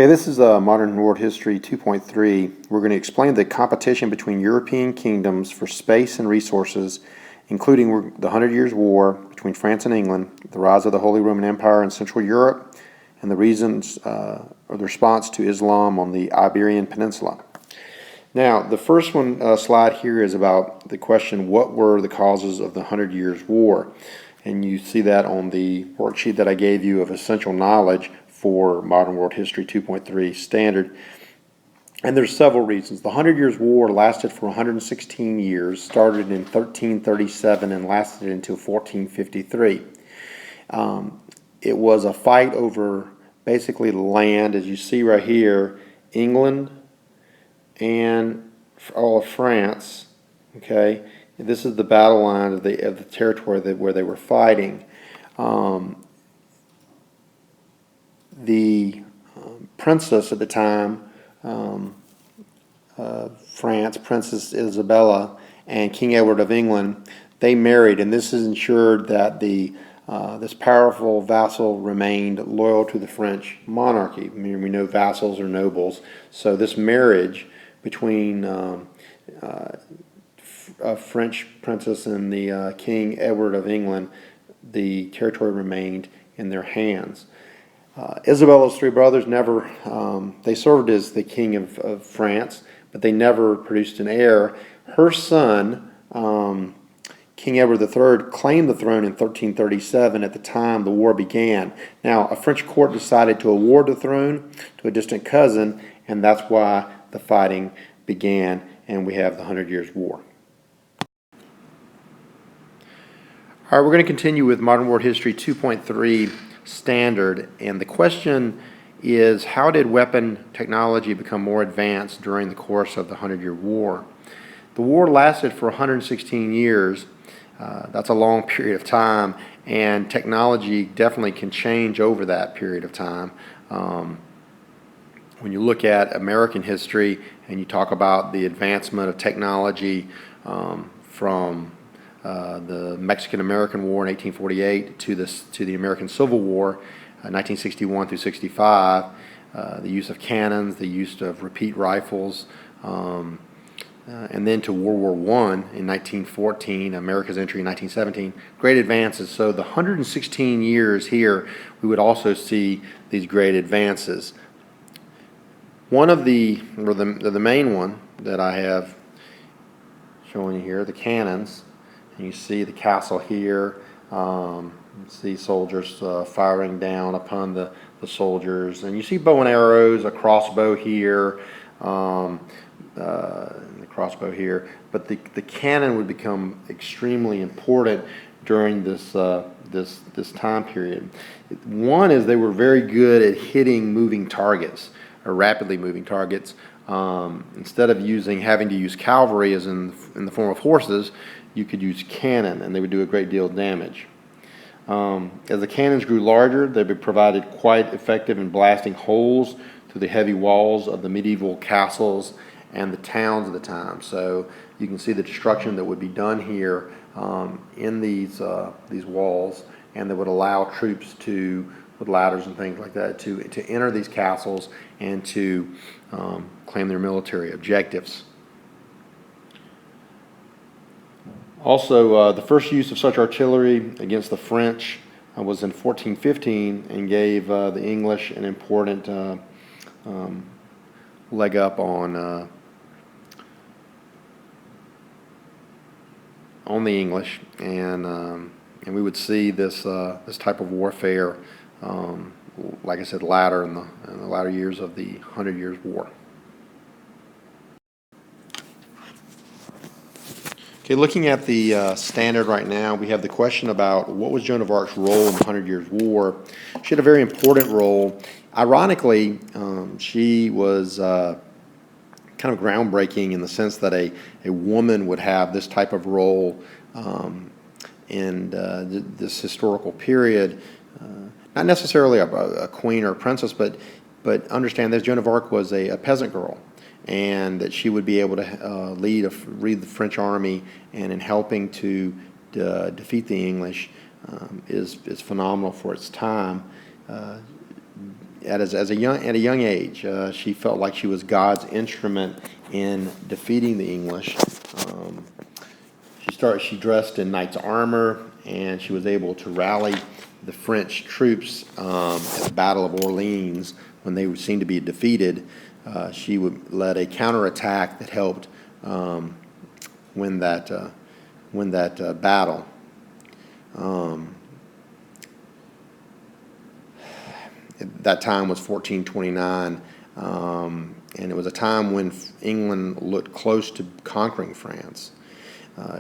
Okay, this is Modern World History 2.3. We're going to explain the competition between European kingdoms for space and resources, including the 100 Years' War between France and England, the rise of the Holy Roman Empire in Central Europe, and the reasons or the response to Islam on the Iberian Peninsula. Now, the first slide here is about the question, what were the causes of the 100 Years' War? And you see that on the worksheet that I gave you of essential knowledge for Modern World History 2.3 standard. And there's several reasons. The 100 Years' War lasted for 116 years, started in 1337 and lasted until 1453. It was a fight over basically land, as you see right here, England and all of France. Okay, this is the battle line of the territory where they were fighting. The princess at the time, France, Princess Isabella, and King Edward of England, they married, and this has ensured that this powerful vassal remained loyal to the French monarchy. I mean, we know vassals are nobles, so this marriage between a French princess and the King Edward of England, the territory remained in their hands. Isabella's three brothers they served as the king of France, but they never produced an heir. Her son, King Edward III, claimed the throne in 1337 at the time the war began. Now, a French court decided to award the throne to a distant cousin, and that's why the fighting began, and we have the 100 Years' War. All right, we're going to continue with Modern World History 2.3 standard, and the question is, how did weapon technology become more advanced during the course of the 100-Year War? The war lasted for 116 years. That's a long period of time, and technology definitely can change over that period of time. When you look at American history and you talk about the advancement of technology from the Mexican-American War in 1848 to the American Civil War, 1961 through 65, the use of cannons, the use of repeat rifles, and then to World War I in 1914, America's entry in 1917, great advances. So the 116 years here, we would also see these great advances. One of the main one that I have showing you here, the cannons. You see the castle here. You see soldiers firing down upon the soldiers, and you see bow and arrows, a crossbow here, the crossbow here. But the cannon would become extremely important during this time period. One is they were very good at hitting moving targets, or rapidly moving targets. Instead of having to use cavalry as in the form of horses, you could use cannon, and they would do a great deal of damage. As the cannons grew larger, they provided quite effective in blasting holes through the heavy walls of the medieval castles and the towns of the time. So you can see the destruction that would be done here in these walls, and that would allow troops with ladders and things like that, to enter these castles and to claim their military objectives. Also, the first use of such artillery against the French was in 1415 and gave the English an important leg up on the English, and we would see this type of warfare, like I said, latter in the latter years of the 100 Years' War. Okay, looking at the standard right now, we have the question about what was Joan of Arc's role in the 100 Years' War. She had a very important role. Ironically, she was kind of groundbreaking in the sense that a woman would have this type of role in this historical period. Not necessarily a queen or a princess, but understand that Joan of Arc was a peasant girl, and that she would be able to lead the French army, and in helping to defeat the English is phenomenal for its time. at a young age, she felt like she was God's instrument in defeating the English. She dressed in knight's armor, and she was able to rally the French troops at the Battle of Orleans when they seemed to be defeated. She led a counterattack that helped win that battle. That time was 1429, and it was a time when England looked close to conquering France.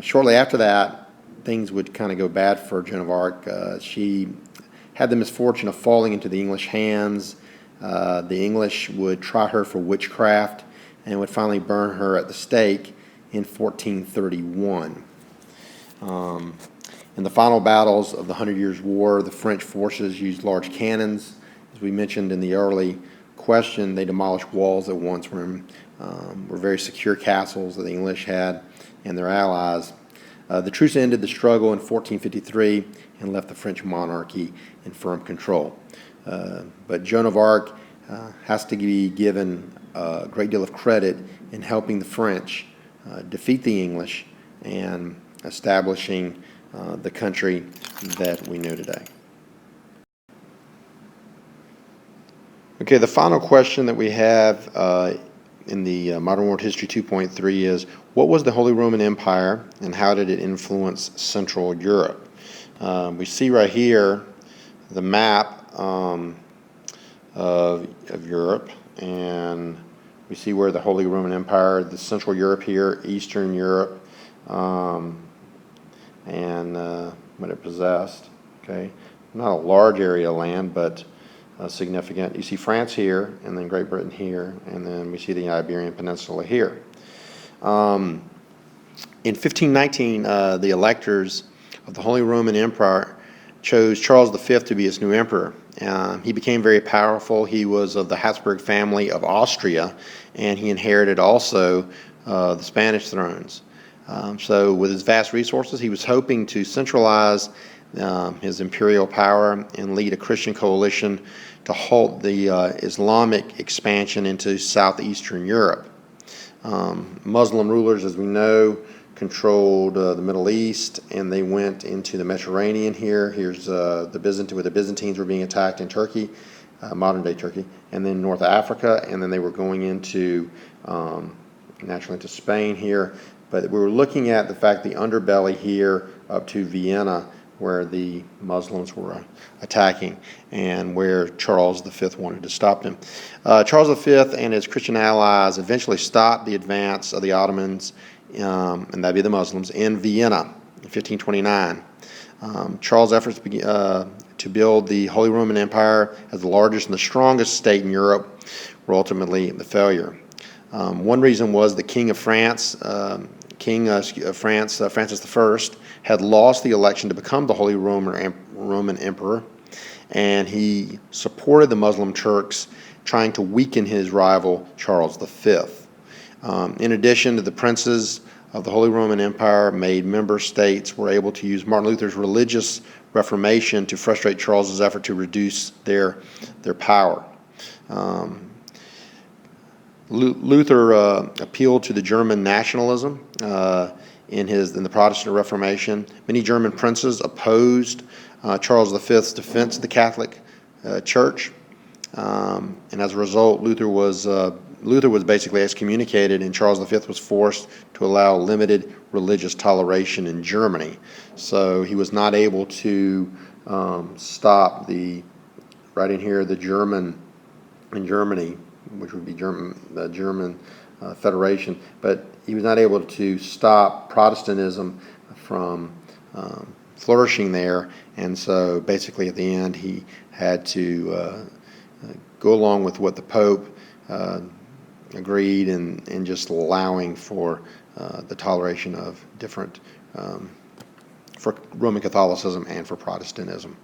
Shortly after that, things would kind of go bad for Joan of Arc. She had the misfortune of falling into the English hands. The English would try her for witchcraft and would finally burn her at the stake in 1431. In the final battles of the 100 Years' War, the French forces used large cannons. As we mentioned in the early question, they demolished walls that once were very secure castles that the English had and their allies. The truce ended the struggle in 1453 and left the French monarchy in firm control. But Joan of Arc has to be given a great deal of credit in helping the French defeat the English and establishing the country that we know today. Okay, the final question that we have in the Modern World History 2.3 is, what was the Holy Roman Empire and how did it influence Central Europe? We see right here the map of Europe, and we see where the Holy Roman Empire, the Central Europe here, Eastern Europe, and what it possessed. Okay, not a large area of land, but significant. You see France here, and then Great Britain here, and then we see the Iberian Peninsula here. In 1519, the electors of the Holy Roman Empire chose Charles V to be its new emperor. He became very powerful. He was of the Habsburg family of Austria, and he inherited also the Spanish thrones. So with his vast resources, he was hoping to centralize his imperial power and lead a Christian coalition to halt the Islamic expansion into southeastern Europe. Muslim rulers, as we know, controlled the Middle East, and they went into the Mediterranean here. Here's where the Byzantines were being attacked in Turkey, modern-day Turkey, and then North Africa, and then they were going into, naturally into Spain here. But we were looking at the fact the underbelly here up to Vienna, where the Muslims were attacking and where Charles V wanted to stop them. Charles V and his Christian allies eventually stopped the advance of the Ottomans, and that'd be the Muslims, in Vienna in 1529. Charles' efforts to build the Holy Roman Empire as the largest and the strongest state in Europe were ultimately the failure. One reason was the King of France, Francis I, had lost the election to become the Holy Roman Emperor, and he supported the Muslim Turks, trying to weaken his rival Charles V. In addition to the princes of the Holy Roman Empire, made member states were able to use Martin Luther's religious reformation to frustrate Charles's effort to reduce their power. Luther appealed to the German nationalism in the Protestant Reformation. Many German princes opposed Charles V's defense of the Catholic Church, and as a result, Luther was basically excommunicated, and Charles V was forced to allow limited religious toleration in Germany. So he was not able to stop right in here, the Germany, which would be the German Federation, but he was not able to stop Protestantism from flourishing there, and so basically at the end he had to go along with what the Pope agreed and just allowing for the toleration of different, for Roman Catholicism and for Protestantism.